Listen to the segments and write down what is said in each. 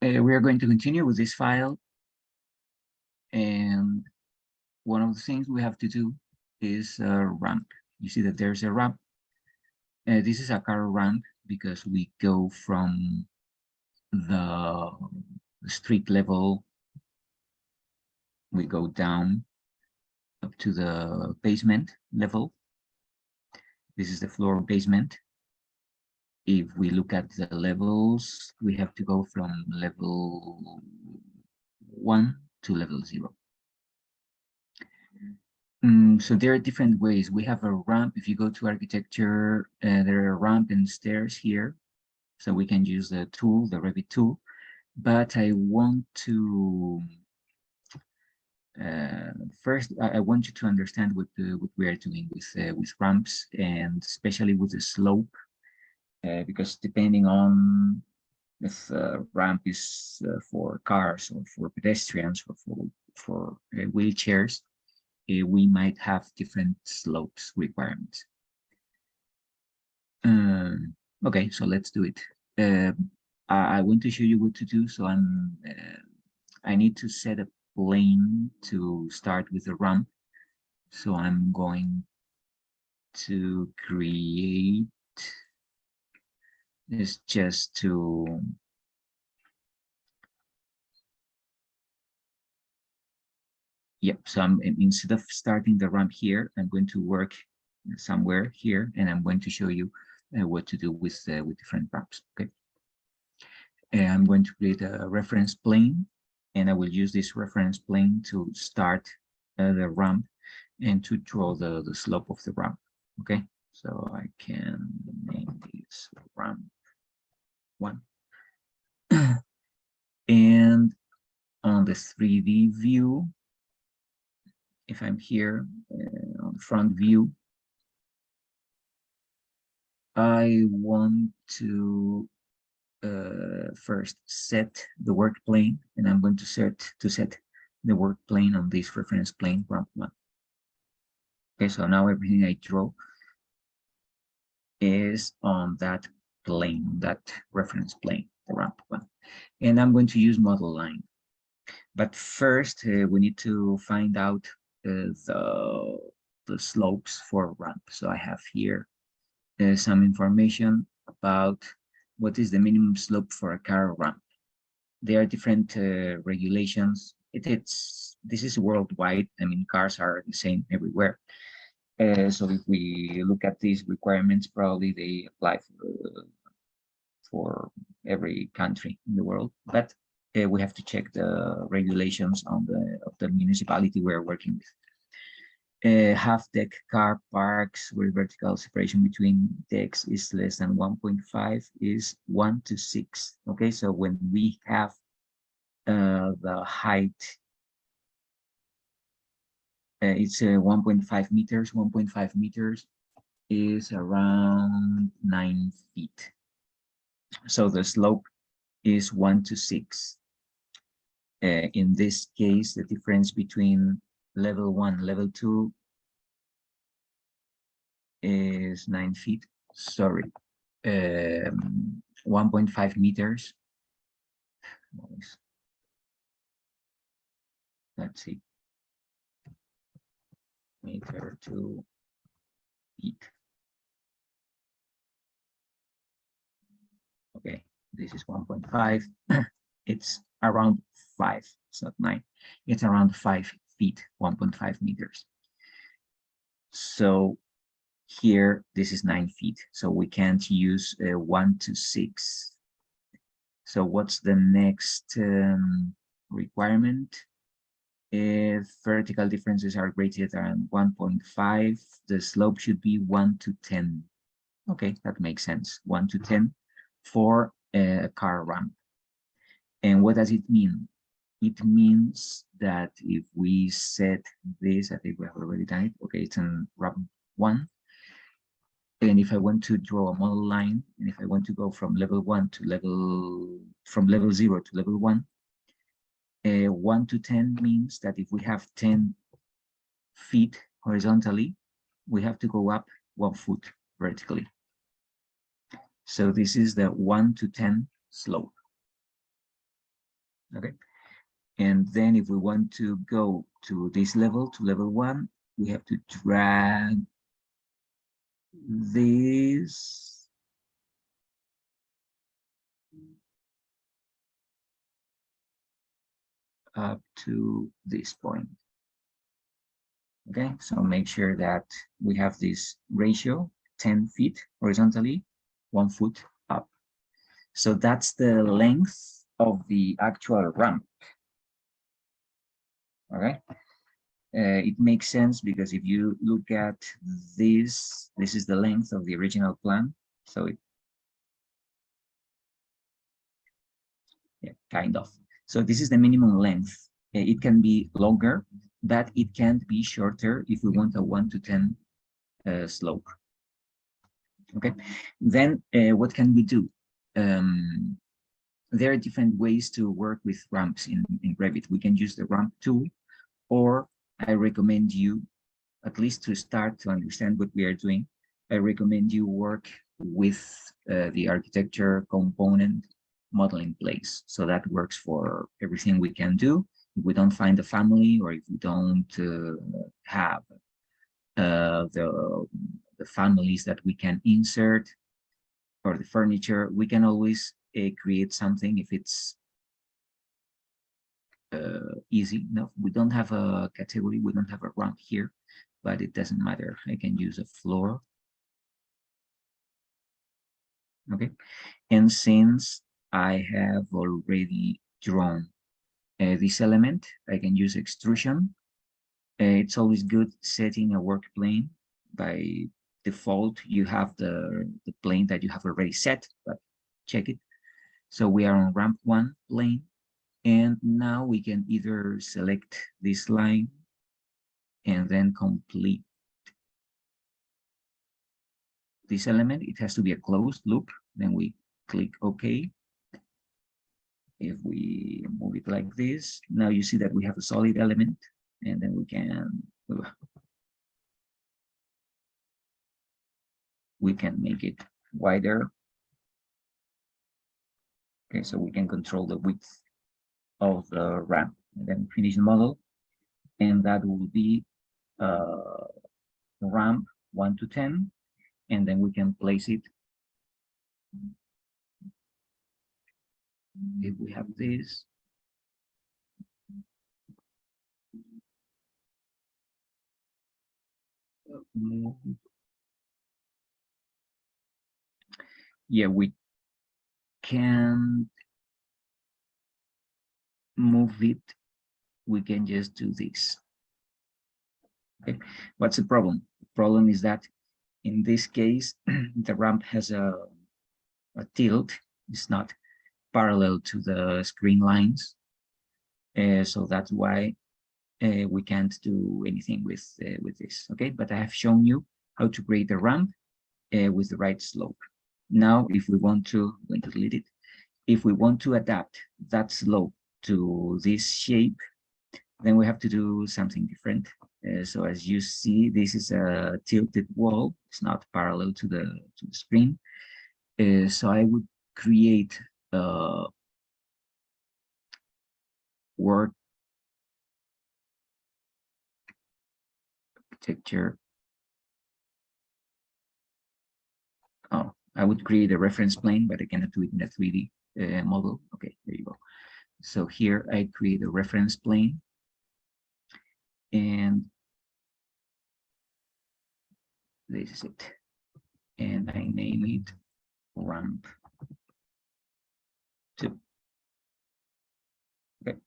We are going to continue with this file. And one of the things we have to do is a ramp. You see that there's a ramp. This is a car ramp because we go from the street level, we go down up to the basement level. This is the floor basement. If we look at the levels, we have to go from level 1 to level 0. So there are different ways. We have a ramp. If you go to architecture, there are ramp and stairs here. So we can use the tool, the Revit tool. But I want to, first, I want you to understand what we are doing with ramps, and especially with the slope, because depending on if the ramp is for cars or for pedestrians or for wheelchairs, we might have different slopes requirements. Okay, so let's do it. I want to show you what to do. So I need to set a plane to start with the ramp. So I'm going to create this just to so instead of starting the ramp here, I'm going to work somewhere here, and I'm going to show you what to do with different ramps. Okay, and I'm going to create a reference plane, and I will use this reference plane to start the ramp and to draw the slope of the ramp. Okay, so I can name this ramp 1. And on the 3D view, if I'm here on the front view, I want to first set the work plane, and I'm going to set the work plane on this reference plane, ramp 1. Okay, so now everything I draw is on that plane, that reference plane, the ramp 1. And I'm going to use model line. But first, we need to find out the slopes for ramp. So I have here some information about what is the minimum slope for a car ramp. There are different regulations. This is worldwide. I mean, cars are the same everywhere. So if we look at these requirements, probably they apply for every country in the world. But we have to check the regulations of the municipality we're working with. Half-deck car parks where vertical separation between decks is less than 1.5 is 1 to 6. Okay, so when we have the height, it's 1.5 meters. 1.5 meters is around 9 feet. So the slope is 1 to 6. In this case, the difference between level 1, level 2 is 9 feet. Sorry, 1.5 meters. Let's see, meter to feet. Okay, this is 1.5. It's around 5. It's not 9. It's around 5 feet, 1.5 meters. So here, this is 9 feet. So we can't use 1 to 6. So what's the next requirement? If vertical differences are greater than 1.5, the slope should be 1 to 10. Okay, that makes sense. 1 to 10 for a car ramp. And what does it mean? It means that if we set this, I think we have already done it. Okay, it's on ramp 1. And if I want to draw a model line, and if I want to go from level 1 to from level 0 to level 1, 1 to 10 means that if we have 10 feet horizontally, we have to go up 1 foot vertically. So this is the 1 to 10 slope. Okay. And then if we want to go to this level, to level 1, we have to drag this up to this point. Okay, so make sure that we have this ratio, 10 feet horizontally, 1 foot up. So that's the length of the actual ramp. Okay, it makes sense because if you look at this is the length of the original plan. So it, yeah, kind of. So this is the minimum length. It can be longer, but it can't be shorter if we want a 1 to 10 slope. Okay, then what can we do? There are different ways to work with ramps in Revit. We can use the ramp tool, or I recommend you, at least to start to understand what we are doing, I recommend you work with the architecture component model in place. So that works for everything we can do. If we don't find a family, or if we don't have the families that we can insert, or the furniture, we can always create something if it's easy enough. We don't have a category, we don't have a ramp here, but it doesn't matter. I can use a floor. Okay, and since I have already drawn this element, I can use extrusion. It's always good setting a work plane. By default, you have the plane that you have already set, but check it. So we are on ramp 1 plane, and now we can either select this line and then complete this element. It has to be a closed loop. Then we click OK. If we move it like this, now you see that we have a solid element, and then we can make it wider. Okay, so we can control the width of the ramp, and then finish the model, and that will be ramp 1 to 10, and then we can place it. If we have this, yeah, we can move it. We can just do this. Okay, what's the problem? The problem is that in this case, the ramp has a tilt. It's not parallel to the screen lines. So that's why we can't do anything with this. Okay, but I have shown you how to create a ramp with the right slope. Now, if we want to, I'm going to delete it. If we want to adapt that slope to this shape, then we have to do something different. So as you see, this is a tilted wall. It's not parallel to the screen. So I would create a work architecture. Oh, I would create a reference plane, but I cannot do it in a 3D model. Okay, there you go. So here I create a reference plane, and this is it. And I name it ramp 2. Okay.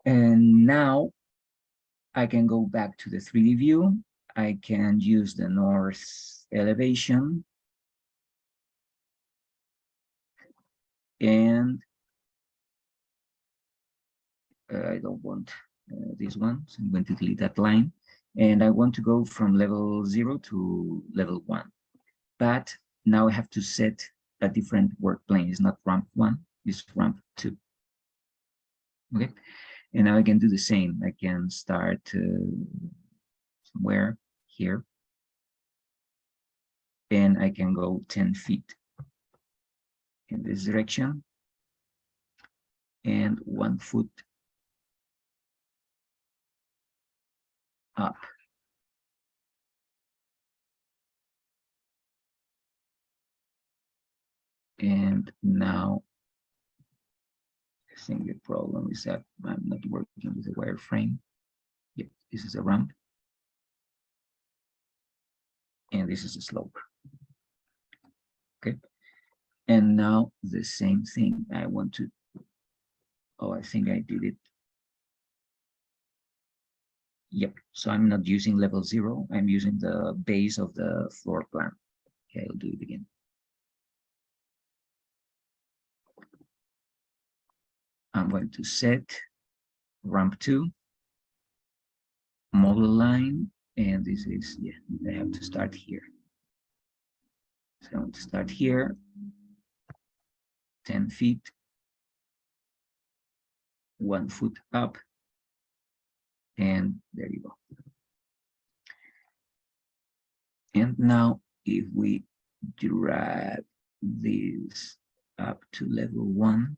And now I can go back to the 3D view. I can use the north elevation, and I don't want this one, so I'm going to delete that line. And I want to go from level 0 to level 1. But now I have to set a different work plane. It's not ramp 1, it's ramp 2. Okay, and now I can do the same. I can start somewhere here, and I can go 10 feet in this direction. and 1 foot up. And now I think the problem is that I'm not working with a wireframe. Yep, this is a ramp. And this is a slope. Okay. And now the same thing. I want to, oh, I think I did it. Yep. So I'm not using level 0. I'm using the base of the floor plan. Okay, I'll do it again. I'm going to set ramp 2, model line, and this is, yeah, I have to start here. So I'm going to start here, 10 feet, 1 foot up, and there you go. And now if we drag this up to level 1,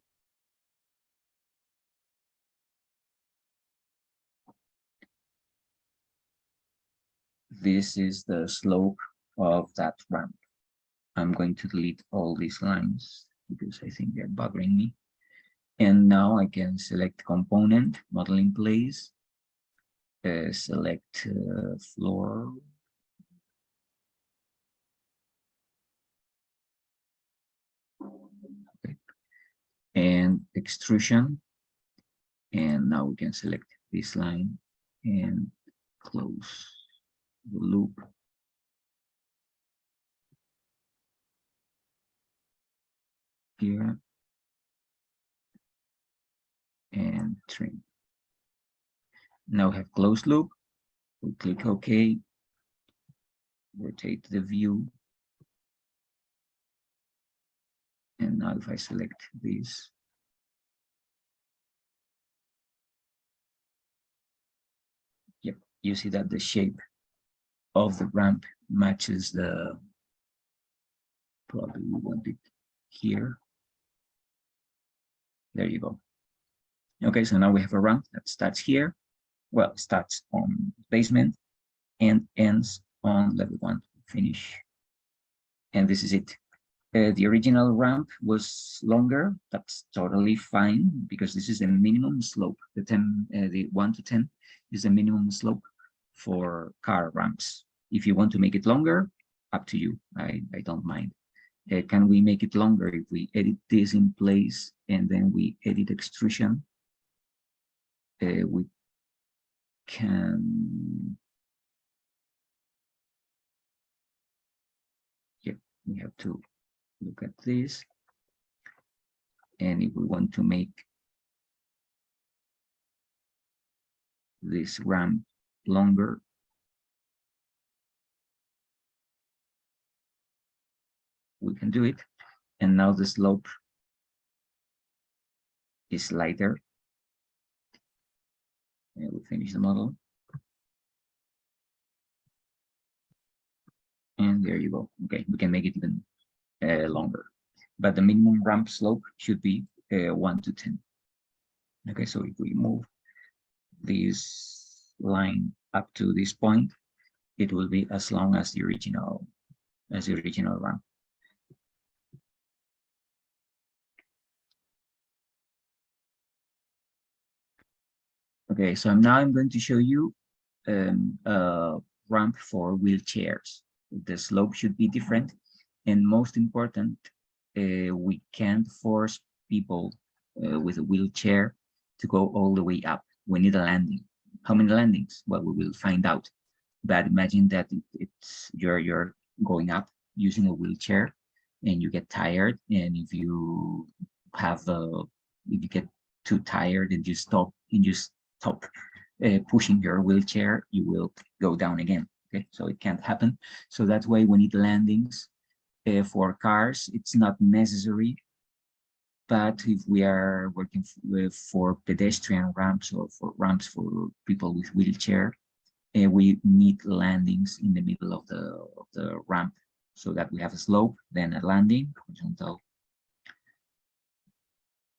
this is the slope of that ramp. I'm going to delete all these lines because I think they're bothering me. And now I can select component, model in place, select floor. Okay. And extrusion. And now we can select this line and close the loop. Here. And trim. Now we have closed loop. We click OK. Rotate the view. And now if I select this, yep, you see that the shape of the ramp matches the, probably we want it here. There you go. Okay, so now we have a ramp that starts here. Well, starts on basement and ends on level 1, finish. And this is it. The original ramp was longer. That's totally fine because this is the minimum slope. The 1 to 10 is the minimum slope for car ramps. If you want to make it longer, up to you. I don't mind. Can we make it longer if we edit this in place and then we edit extrusion? We can. Yep, we have to look at this. And if we want to make this ramp longer, we can do it. And now the slope is lighter. And we finish the model. And there you go. Okay, we can make it even longer. But the minimum ramp slope should be 1 to 10. Okay, so if we move this line up to this point, it will be as long as the original ramp. Okay, so now I'm going to show you a ramp for wheelchairs. The slope should be different, and most important, we can't force people with a wheelchair to go all the way up. We need a landing. How many landings? Well, we will find out. But imagine that you're going up using a wheelchair, and you get tired, and if you get too tired and you stop pushing your wheelchair, you will go down again. Okay, so it can't happen. So that's why we need landings. For cars, it's not necessary, but if we are working for pedestrian ramps or for ramps for people with wheelchair, we need landings in the middle of the ramp so that we have a slope, then a landing, horizontal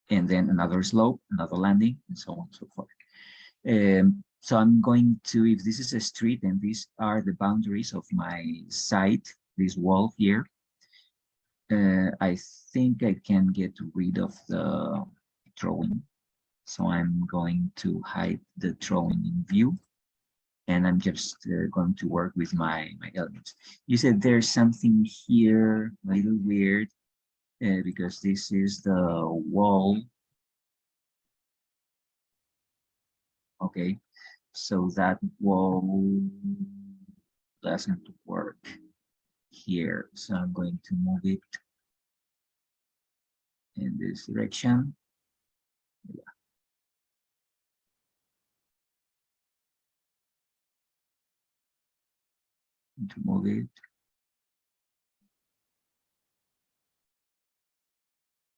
and then another slope, another landing, and so on and so forth. So I'm going to, if this is a street, and these are the boundaries of my site, this wall here, I think I can get rid of the drawing. So I'm going to hide the drawing in view, and I'm just going to work with my elements. You said there's something here a little weird, because this is the wall. Okay, so that wall doesn't work here. So I'm going to move it in this direction. Yeah. To move it.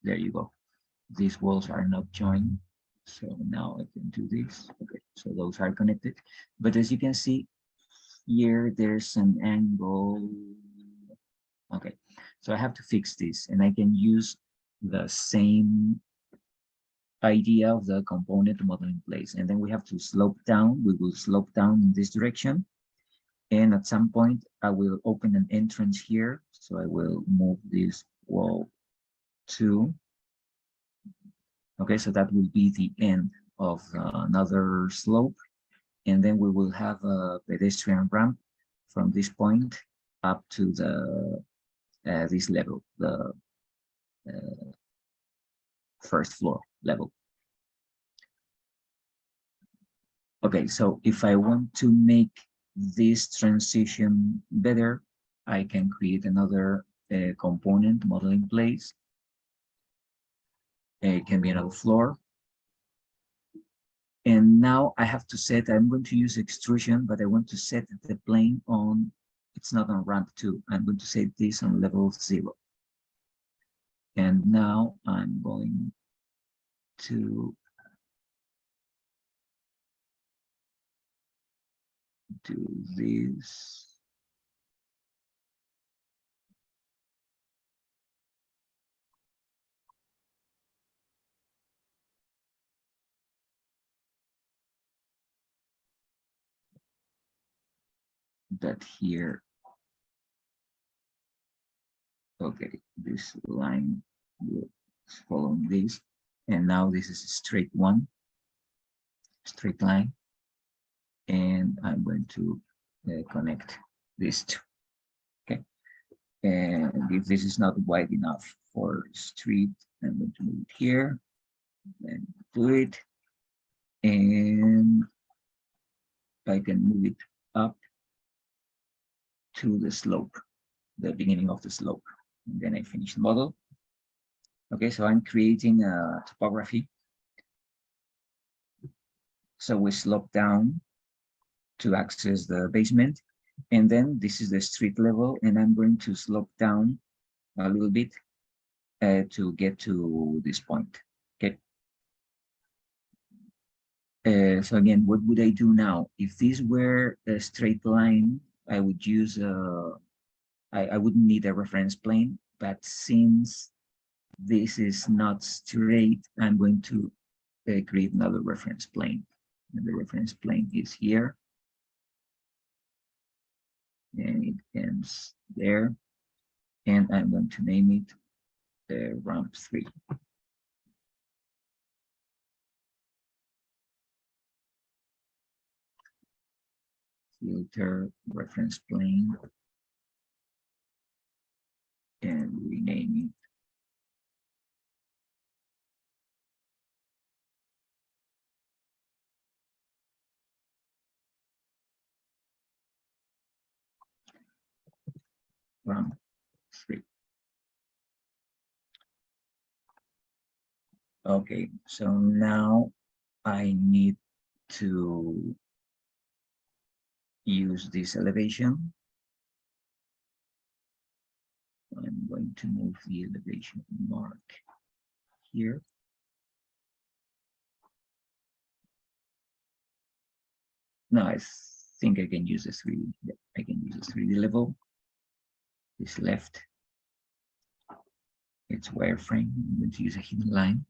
There you go. These walls are not joined. So now I can do this. Okay, so those are connected. But as you can see here, there's an angle. Okay, so I have to fix this, and I can use the same idea of the component model in place. And then we have to slope down. We will slope down in this direction. And at some point, I will open an entrance here. So I will move this wall to. Okay, so that will be the end of another slope. And then we will have a pedestrian ramp from this point up to the this level, the first floor level. Okay, so if I want to make this transition better, I can create another component model in place. It can be another floor. And now I have to set, I'm going to use extrusion, but I want to set the plane on, it's not on ramp 2. I'm going to set this on level 0. And now I'm going to do this. That here. Okay, this line will follow this. And now this is a straight one, straight line. And I'm going to connect these two. Okay. And if this is not wide enough for street, I'm going to move it here and do it. And I can move it up to the slope, the beginning of the slope. And then I finish the model. Okay, so I'm creating a topography. So we slope down to access the basement. And then this is the street level, and I'm going to slope down a little bit to get to this point. Okay. So again, what would I do now? If this were a straight line, I would use I wouldn't need a reference plane, but since this is not straight, I'm going to create another reference plane. And the reference plane is here. And it ends there. And I'm going to name it ramp 3. Filter reference plane. And rename it ramp 3. Okay, so now I need to use this elevation. I'm going to move the elevation mark here. No, I think I can use a 3D. I can use a 3D level. This left. It's wireframe. I'm going to use a hidden line.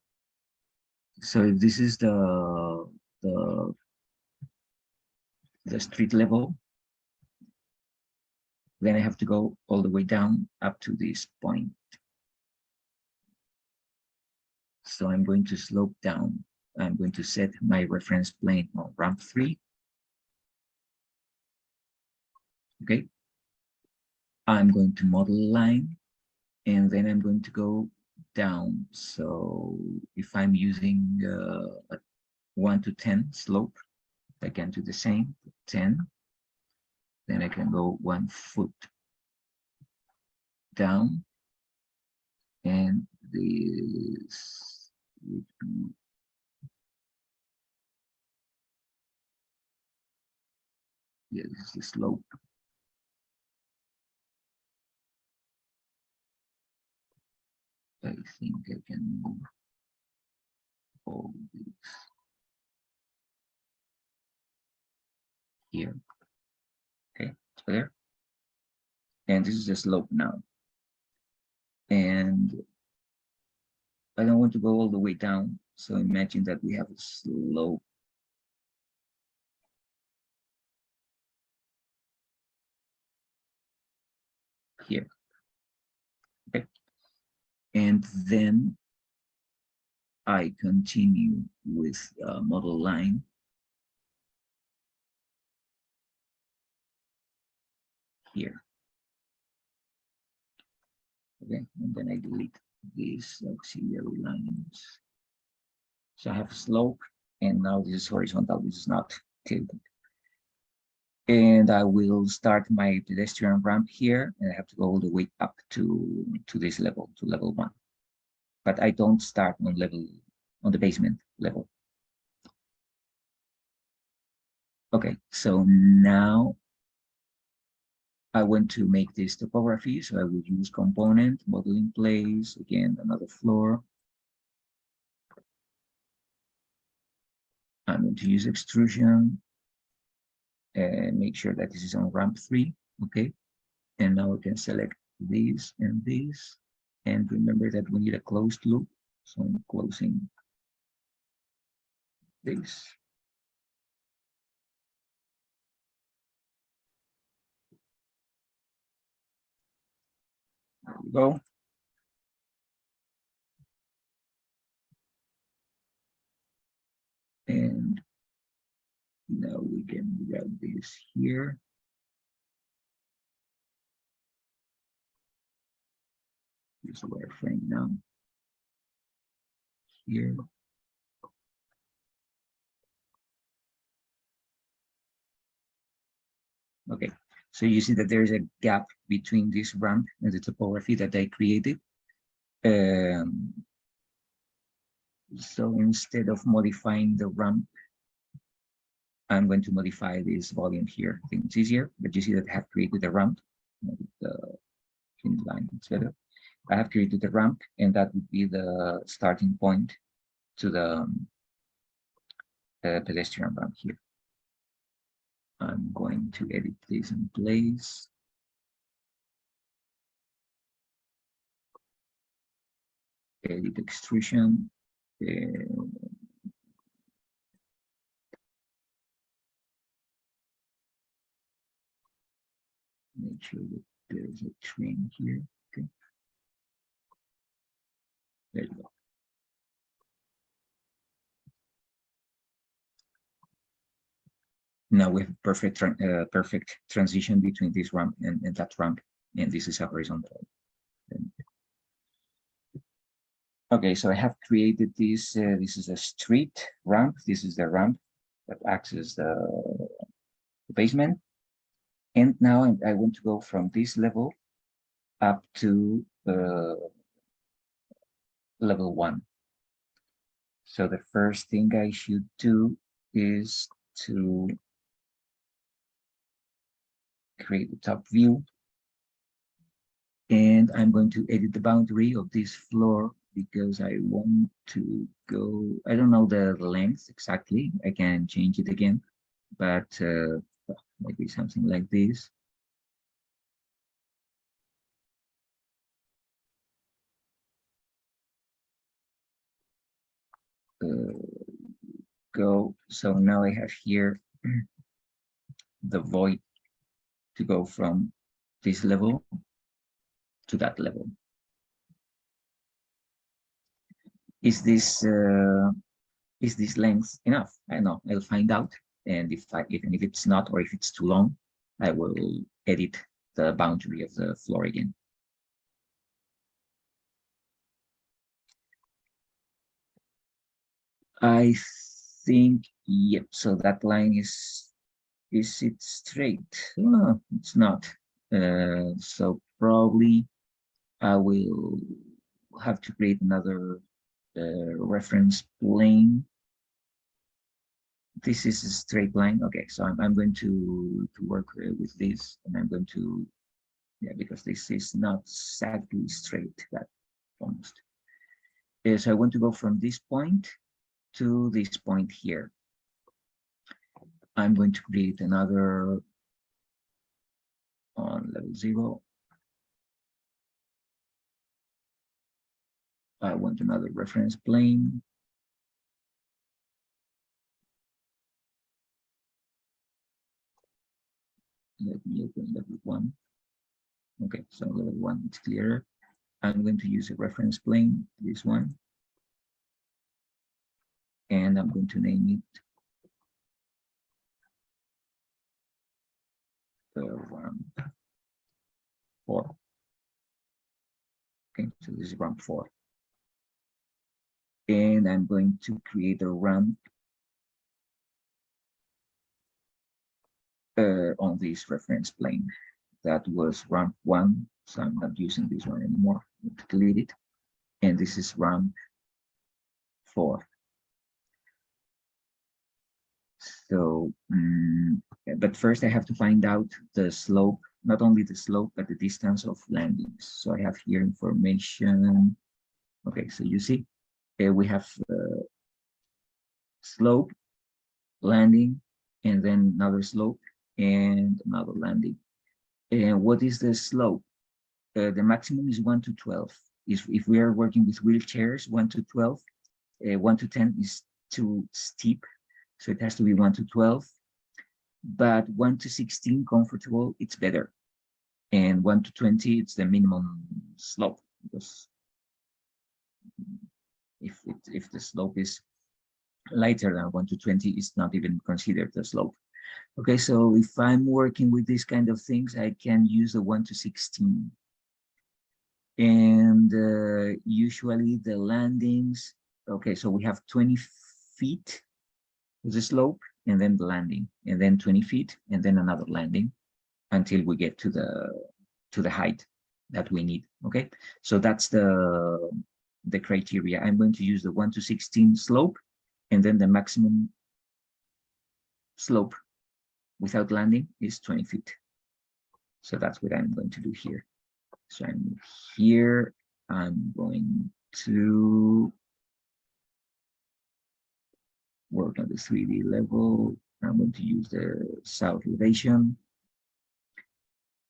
So if this is the the street level, then I have to go all the way down up to this point. So I'm going to slope down. I'm going to set my reference plane on ramp 3. Okay. I'm going to model line, and then I'm going to go down. So if I'm using a 1 to 10 slope, I can do the same, 10. Then I can go 1 foot down, and this would be, yeah, this is the slope. I think I can move all this here. Okay, so there. And this is the slope now. And I don't want to go all the way down. So imagine that we have a slope here. Okay. And then I continue with model line here. Okay, and then I delete these auxiliary lines. So I have slope, and now this is horizontal, this is not tilted. And I will start my pedestrian ramp here, and I have to go all the way up to this level, to level 1. But I don't start on the basement level. Okay, so now I want to make this topography, so I will use component, model in place, again, another floor. I'm going to use extrusion and make sure that this is on ramp 3, okay? And now I can select this and this. And remember that we need a closed loop, so I'm closing this. There we go. And now we can grab this here. This wireframe now. Here. Okay, so you see that there is a gap between this ramp and the topography that I created. So instead of modifying the ramp, I'm going to modify this volume here. I think it's easier, but you see that I have created a ramp. The thin line, it's better. I have created a ramp, and that would be the starting point to the pedestrian ramp here. I'm going to edit this in place. Edit extrusion. Make sure that there's a trim here. Okay. There you go. Now we have perfect transition between this ramp and that ramp, and this is a horizontal. Okay, so I have created this. This is a street ramp. This is the ramp that accesses the basement. And now I want to go from this level up to level 1. So the first thing I should do is to create the top view. And I'm going to edit the boundary of this floor because I want to go, I don't know the length exactly. I can change it again, but maybe something like this. go. So now I have here the void to go from this level to that level. Is this length enough? I don't know. I'll find out. And if it's not, or if it's too long, I will edit the boundary of the floor again. I think, yep. So that line is it straight? Oh, it's not. So probably I will have to create another reference plane. This is a straight line. Okay, so I'm going to work with this, and I'm going to, yeah, because this is not exactly straight, that almost. So I want to go from this point to this point here. I'm going to create another on level 0. I want another reference plane. Let me open level 1. Okay, so level 1, it's clearer. I'm going to use a reference plane, this one. And I'm going to name it ramp 4. Okay, so this is ramp 4. And I'm going to create a ramp on this reference plane. That was ramp 1, so I'm not using this one anymore. Delete it. And this is ramp 4. So, but first I have to find out the slope, not only the slope, but the distance of landings. So I have here information. Okay, so you see, we have slope, landing, and then another slope and another landing. And what is the slope? The maximum is 1 to 12. If we are working with wheelchairs, 1 to 12, 1 to 10 is too steep. So it has to be 1 to 12, but 1 to 16 comfortable, it's better. And 1 to 20, it's the minimum slope, because if the slope is lighter than 1 to 20, it's not even considered a slope. Okay, so if I'm working with these kind of things, I can use the 1 to 16. And usually the landings, okay, so we have 20 feet the slope, and then the landing, and then 20 feet, and then another landing until we get to the height that we need. Okay, so that's the criteria. I'm going to use the 1 to 16 slope, and then the maximum slope without landing is 20 feet. So that's what I'm going to do here. So I'm here, I'm going to work on the 3D level. I'm going to use the south elevation.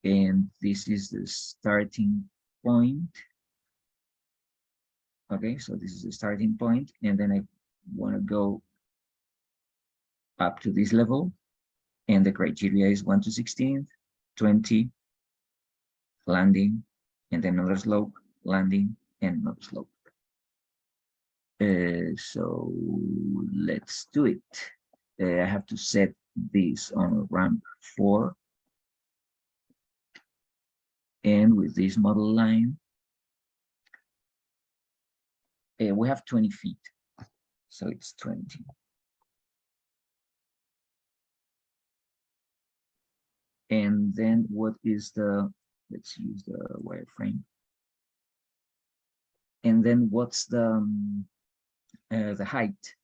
And this is the starting point. Okay, so this is the starting point, and then I want to go up to this level, and the criteria is 1 to 16, 20, landing, and then another slope, landing, and another slope. So let's do it. I have to set this on ramp 4. And with this model line, we have 20 feet. So it's 20. And then what is the, let's use the wireframe. And then what's the height?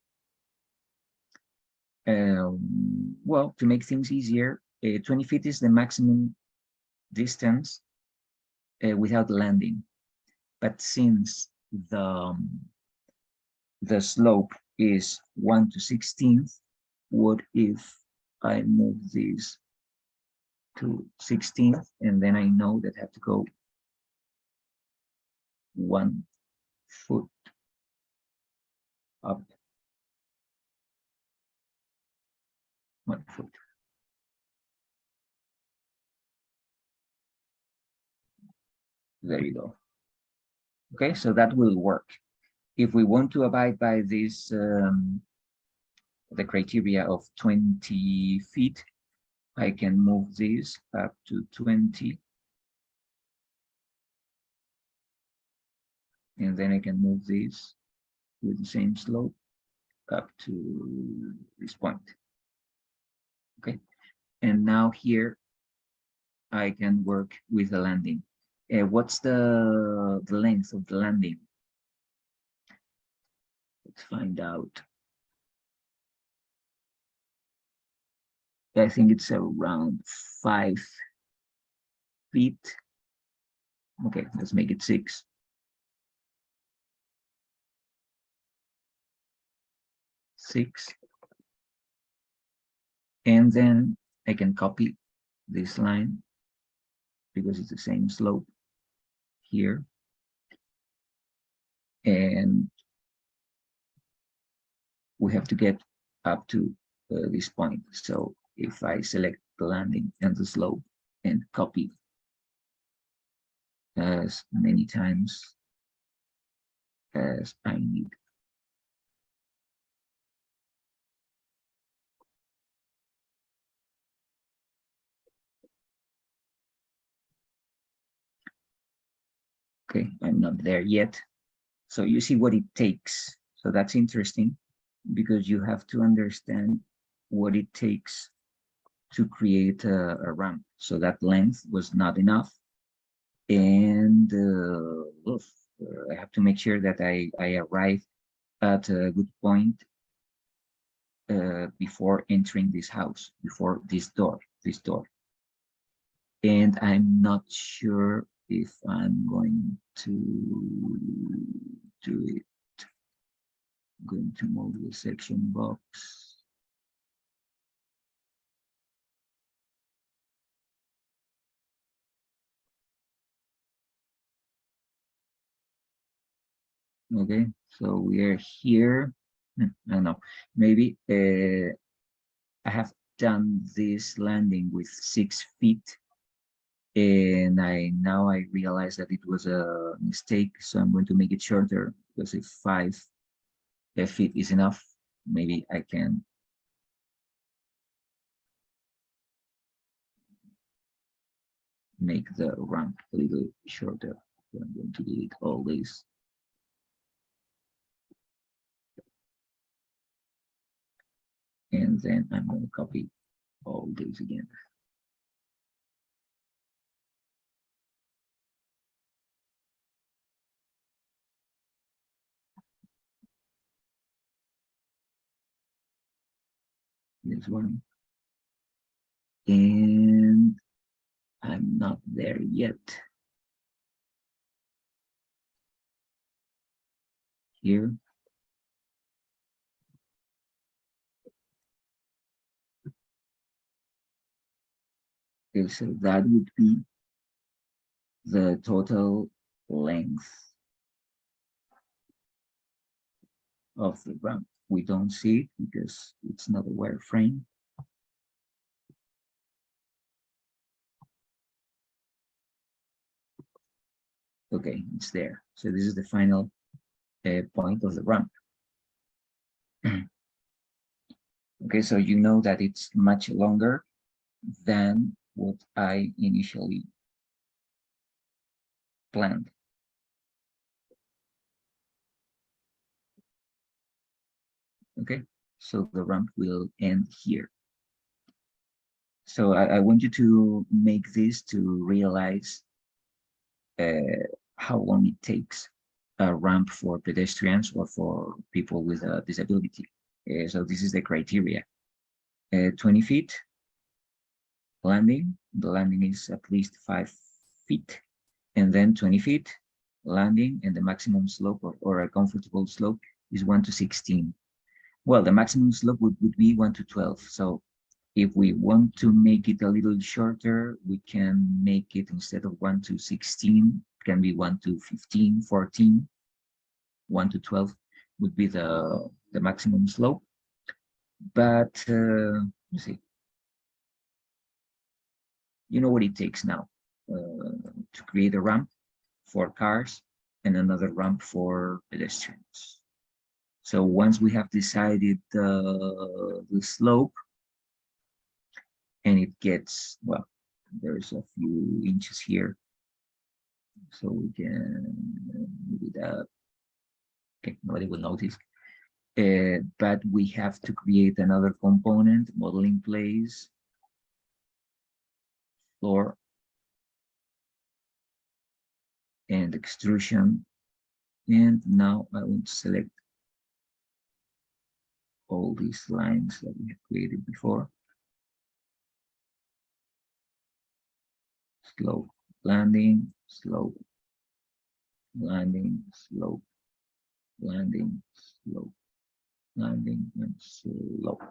Well, to make things easier, 20 feet is the maximum distance without landing. But since the slope is 1 to 16th, what if I move this to 16th, and then I know that I have to go 1 foot up 1 foot. There you go. Okay, so that will work. If we want to abide by this, the criteria of 20 feet, I can move this up to 20. And then I can move this with the same slope up to this point. Okay, and now here I can work with the landing. What's the length of the landing? Let's find out. I think it's around 5 feet. Okay, let's make it 6. And then I can copy this line because it's the same slope here. And we have to get up to this point. So if I select the landing and the slope and copy as many times as I need. Okay, I'm not there yet. So you see what it takes. So that's interesting because you have to understand what it takes to create a ramp. So that length was not enough. And I have to make sure that I arrive at a good point before entering this house, before this door. And I'm not sure if I'm going to do it. I'm going to move the section box. Okay, so we are here. I don't know, maybe I have done this landing with 6 feet, and now I realize that it was a mistake, so I'm going to make it shorter, because if 5 feet is enough, maybe I can make the ramp a little shorter. So I'm going to delete all this. And then I'm going to copy all this again. This one. And I'm not there yet. Here. Okay, so that would be the total length of the ramp. We don't see it because it's not a wireframe. Okay, it's there. So this is the final point of the ramp. Okay, so you know that it's much longer than what I initially planned. Okay, so the ramp will end here. So I want you to make this to realize how long it takes a ramp for pedestrians or for people with a disability. So this is the criteria. 20 feet landing. The landing is at least 5 feet. And then 20 feet landing, and the maximum slope or a comfortable slope is 1 to 16. Well, the maximum slope would be 1 to 12. So if we want to make it a little shorter, we can make it, instead of 1 to 16, it can be 1 to 15, 14. 1 to 12 would be the maximum slope. But You see, you know what it takes now to create a ramp for cars and another ramp for pedestrians. So once we have decided the slope, and it gets, well, there's a few inches here, so we can move it up. Okay, nobody will notice. But we have to create another component, modeling place, floor, and extrusion. And now I want to select all these lines that we have created before. Slope, landing, slope, landing, slope, landing, slope, landing, and slope.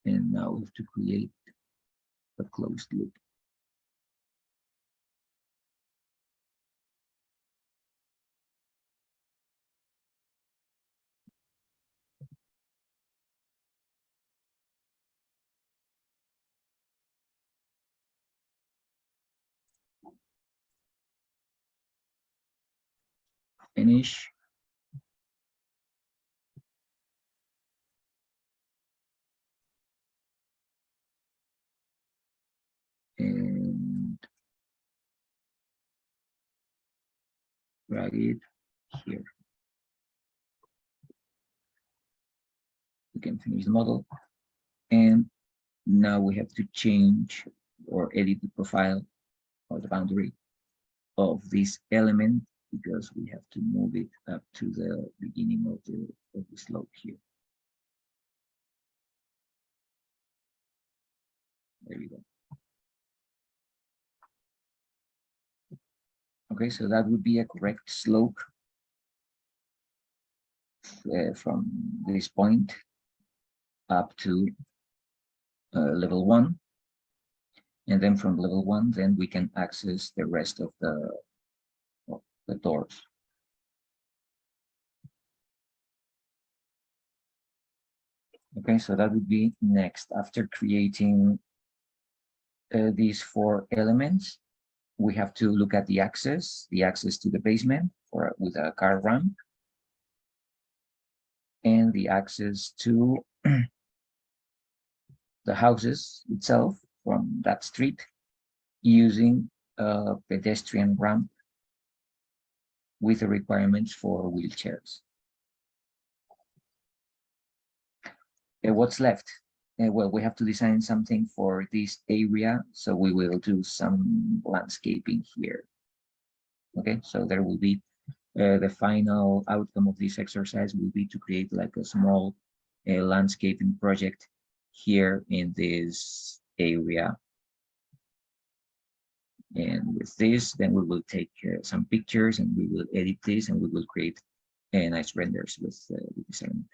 And now we have to create a closed loop. Finish. And drag it here. We can finish the model. And now we have to change or edit the profile or the boundary of this element, because we have to move it up to the beginning of the slope here. There you go. Okay, so that would be a correct slope from this point up to level 1. And then from level 1, then we can access the rest of the doors. Okay, so that would be next. After creating these 4 elements, we have to look at the access to the basement with a car ramp, and the access to the houses itself from that street using a pedestrian ramp with the requirements for wheelchairs. What's left? Well, we have to design something for this area, so we will do some landscaping here. Okay, so there will be the final outcome of this exercise will be to create like a small landscaping project here in this area. And with this, then we will take some pictures and we will edit this and we will create nice renders with this element.